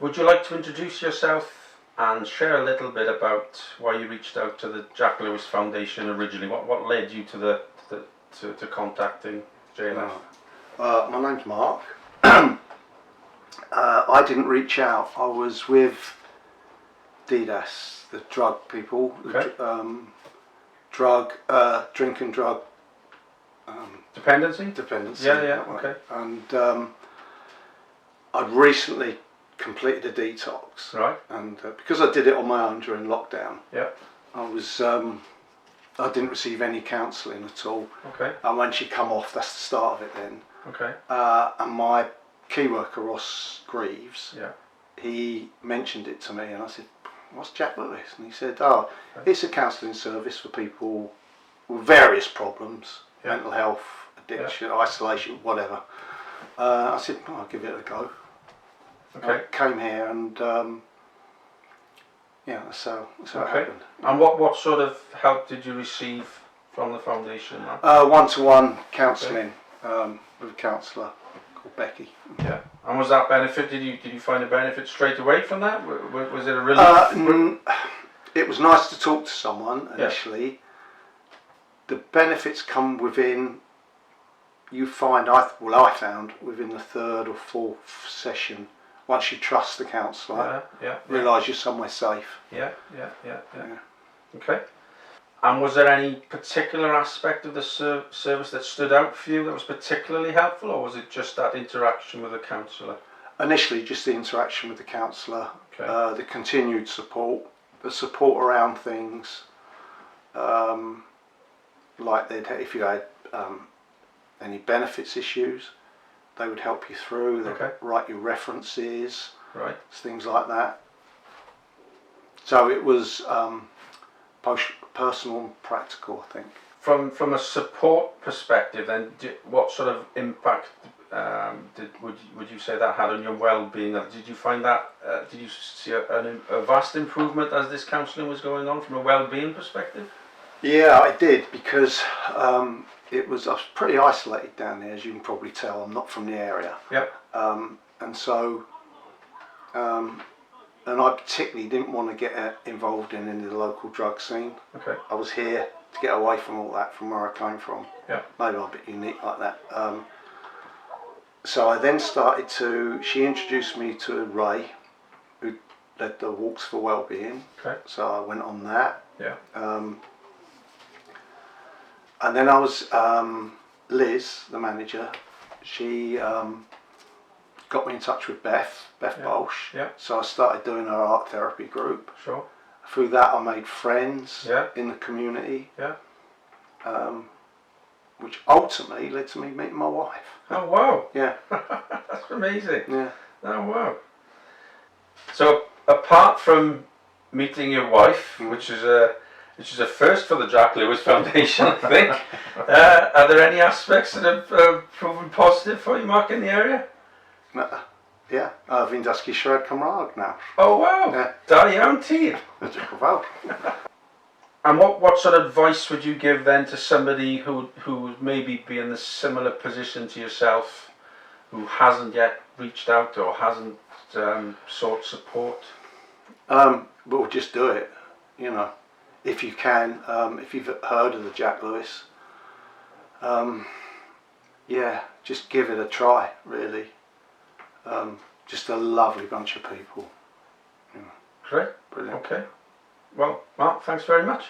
Would you like to introduce yourself and share a little bit about why you reached out to the Jac Lewis Foundation originally? What led you to to contacting JLF? My name's Mark. I didn't reach out. I was with DDAS, the drug people, Okay. drink and drug Dependency? dependency. Yeah, okay. And I'd recently completed a detox, Right. and because I did it on my own during lockdown, Yeah. I didn't receive any counselling at all. Okay. And once you come off, that's the start of it then. Okay. And my key worker, Ross Greaves, Yeah. he mentioned it to me, and I said, "What's Jac Lewis?" And he said, "Oh, it's a counselling service for people with various problems, Yeah. mental health, addiction, isolation, whatever." I said, "Oh, I'll give it a go." Okay. I came here, and yeah, that's how it happened. And what sort of help did you receive from the foundation? One-to-one counselling with a counsellor called Becky. Yeah. And was that benefit? Did you find a benefit straight away from that? Was it a relief? It was nice to talk to someone initially. Yeah. The benefits come within. You find I found within the third or fourth session. Once you trust the counsellor, realise you're somewhere safe. Yeah. Okay. And was there any particular aspect of the service that stood out for you that was particularly helpful, or was it just that interaction with the counsellor? Initially, just the interaction with the counsellor, okay. The continued support, the support around things, like if you had any benefits issues, they would help you through. They'd write you references, right? Things like that. So it was both personal and practical, I think. From a support perspective, then, what sort of impact would you say that had on your well-being? Did you find that? Did you see a vast improvement as this counselling was going on from a well-being perspective? Yeah, I did, because I was pretty isolated down there, as you can probably tell. I'm not from the area. Yep. And so, and I particularly didn't want to get involved in any of the local drug scene. Okay. I was here to get away from all that, from where I came from. Yeah. Maybe I'm a bit unique like that. So I then she introduced me to Ray, who led the Walks for Wellbeing. Okay. So I went on that. Yeah. And then I was, Liz, the manager, she got me in touch with Beth Bolsh. Yeah. So I started doing her art therapy group. Sure. Through that I made friends in the community. Yeah. Which ultimately led to me meeting my wife. Oh wow. Yeah. That's amazing. Yeah. Oh wow. So apart from meeting your wife, which is a first for the Jac Lewis Foundation, I think, are there any aspects that have proven positive for you, Mark, in the area? Ja, vind dat je schrijft kameraad now. Oh wow. Yeah. Da iawn ti. That's a geval. And what sort of advice would you give then to somebody who would maybe be in a similar position to yourself, who hasn't yet reached out or hasn't sought support? Well, just do it, you know, if you can. If you've heard of the Jac Lewis, yeah, just give it a try, really. Just a lovely bunch of people. Great. Brilliant. Okay. Well, Mark, thanks very much.